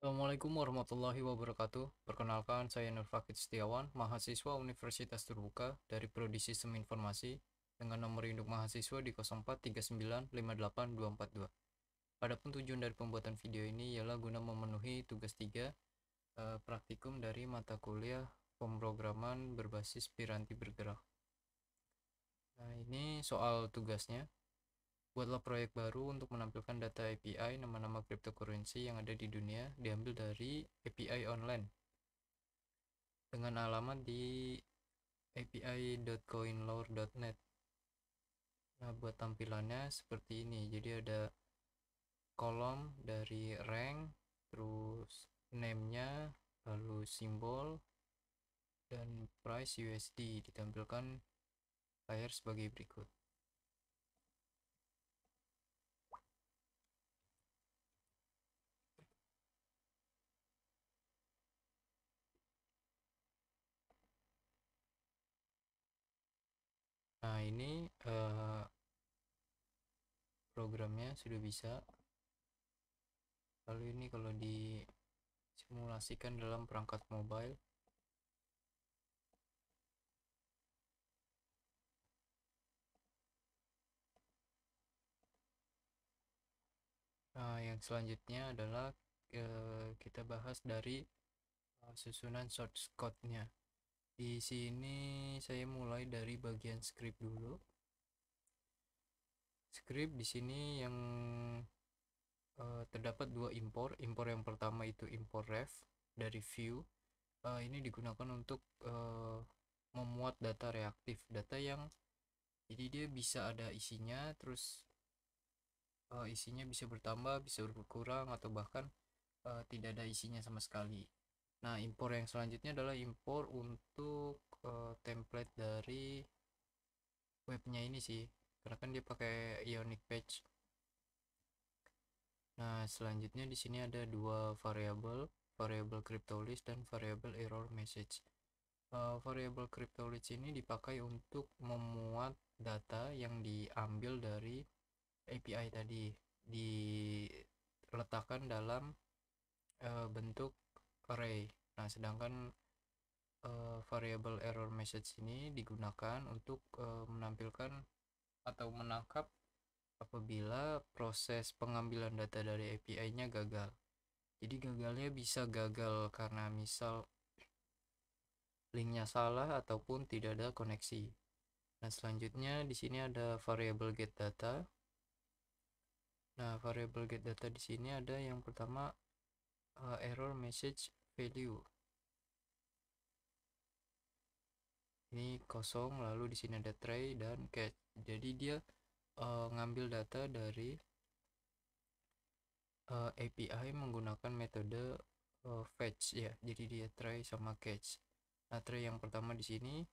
Assalamualaikum warahmatullahi wabarakatuh. Perkenalkan, saya Nur Fakid Setiawan, mahasiswa Universitas Terbuka dari Prodi Sistem Informasi dengan nomor induk mahasiswa di 04395822. Adapun tujuan dari pembuatan video ini ialah guna memenuhi tugas 3 praktikum dari mata kuliah pemrograman berbasis piranti bergerak. Nah, ini soal tugasnya. Buatlah proyek baru untuk menampilkan data API nama-nama cryptocurrency yang ada di dunia diambil dari API online dengan alamat di api.coinlore.net. Nah, buat tampilannya seperti ini. Jadi ada kolom dari rank, terus name-nya, lalu simbol, dan price USD ditampilkan layar sebagai berikut. Nah, ini programnya sudah bisa. Lalu ini kalau disimulasikan dalam perangkat mobile. Nah, yang selanjutnya adalah kita bahas dari susunan source code-nya. Di sini saya mulai dari bagian script dulu. Script di sini yang terdapat dua impor. Impor yang pertama itu impor ref dari view. Ini digunakan untuk memuat data reaktif, data yang jadi dia bisa ada isinya, terus isinya bisa bertambah, bisa berkurang, atau bahkan tidak ada isinya sama sekali. Nah, impor yang selanjutnya adalah impor untuk template dari webnya ini sih, karena kan dia pakai Ionic Page. Nah, selanjutnya di sini ada dua variabel, variabel cryptolist dan variabel error message. Variabel cryptolist ini dipakai untuk memuat data yang diambil dari API tadi, diletakkan dalam bentuk array. Nah, sedangkan variabel error message ini digunakan untuk menampilkan atau menangkap apabila proses pengambilan data dari API-nya gagal. Jadi gagalnya bisa gagal karena misal linknya salah ataupun tidak ada koneksi. Nah, selanjutnya di sini ada variabel get data. Nah, variabel get data di sini ada yang pertama error message value. Ini kosong, lalu di sini ada try dan catch. Jadi dia ngambil data dari API menggunakan metode fetch ya. Jadi dia try sama catch. Nah, try yang pertama di sini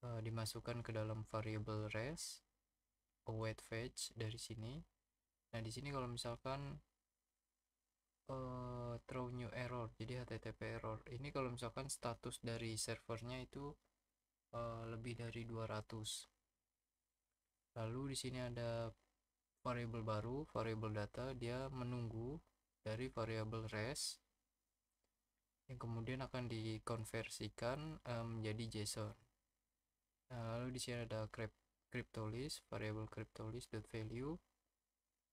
dimasukkan ke dalam variable res await fetch dari sini. Nah, di sini kalau misalkan throw new error, jadi HTTP error. Ini kalau misalkan status dari servernya itu lebih dari 200. Lalu di sini ada variabel baru, variabel data, dia menunggu dari variabel res yang kemudian akan dikonversikan menjadi JSON. Nah, lalu di sini ada cryptolist, variabel cryptolist.value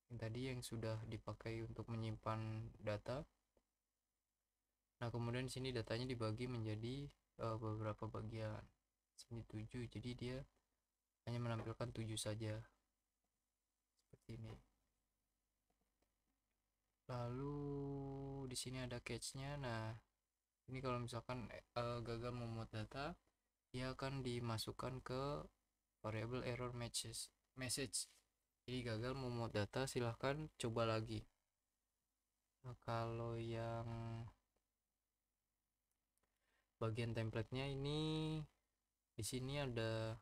yang tadi yang sudah dipakai untuk menyimpan data. Nah, kemudian di sini datanya dibagi menjadi beberapa bagian. Sini 7, jadi dia hanya menampilkan 7 saja. Seperti ini. Lalu di sini ada catch-nya. Nah, ini kalau misalkan gagal memuat data, dia akan dimasukkan ke variable error message. Jadi gagal memuat data, silahkan coba lagi. Nah, kalau yang bagian template-nya ini di sini ada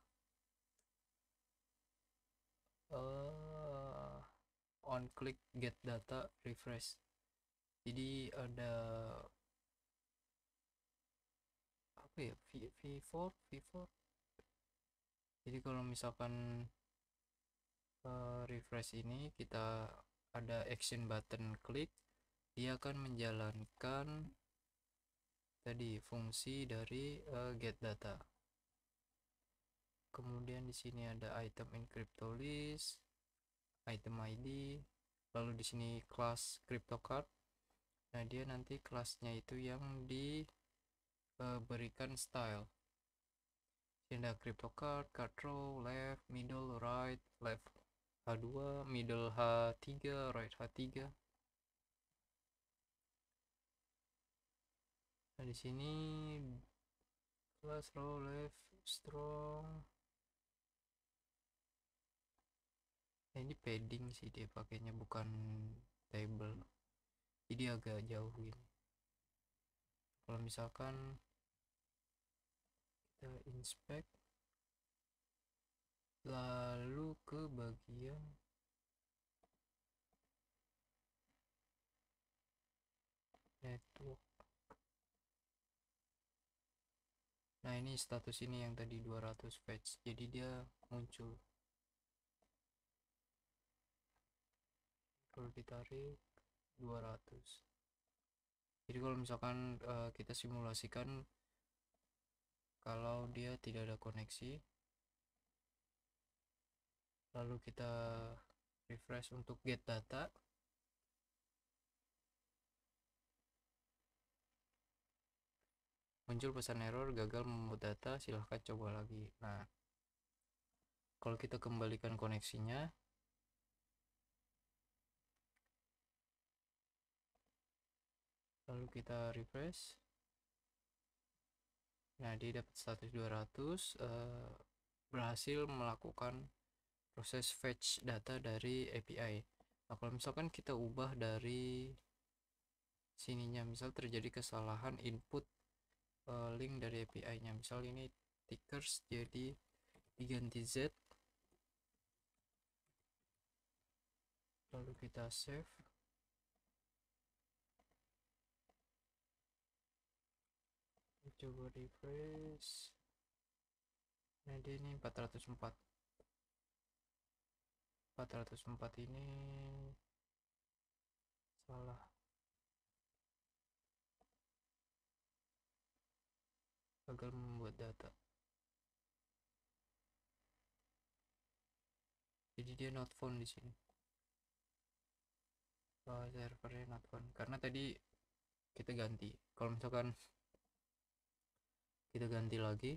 on click get data refresh. Jadi ada apa ya, V4. Jadi kalau misalkan refresh ini kita ada action button klik, dia akan menjalankan tadi fungsi dari get data. Kemudian di sini ada item in crypto list, item ID, lalu di sini kelas crypto card. Nah, dia nanti kelasnya itu yang diberikan style. Ini ada crypto card, card row, left, middle, right, left H2, middle H3, right H3. Nah, di sini class row left strong. Nah, ini padding sih dia pakainya, bukan table, jadi agak jauhin. Kalau misalkan kita inspect lalu ke bagian network, nah ini status ini yang tadi 200 fetch, jadi dia muncul. Kalau ditarik 200. Jadi kalau misalkan kita simulasikan kalau dia tidak ada koneksi, lalu kita refresh untuk get data, muncul pesan error gagal membuat data, silahkan coba lagi. Nah, kalau kita kembalikan koneksinya, lalu kita refresh, nah dia dapat status 200, berhasil melakukan proses fetch data dari API. Nah, kalau misalkan kita ubah dari sininya, misal terjadi kesalahan input link dari API nya, misal ini tickers jadi diganti Z, lalu kita save, coba refresh. Nah, dia ini 404 ini salah, gagal membuat data, jadi dia not found di sini. Servernya not found karena tadi kita ganti. Kalau misalkan kita ganti lagi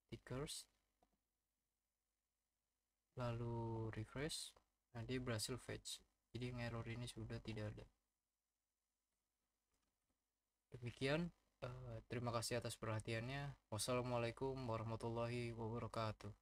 tickers lalu refresh, nah dia berhasil fetch, jadi yang error ini sudah tidak ada. Demikian, terima kasih atas perhatiannya. Wassalamualaikum warahmatullahi wabarakatuh.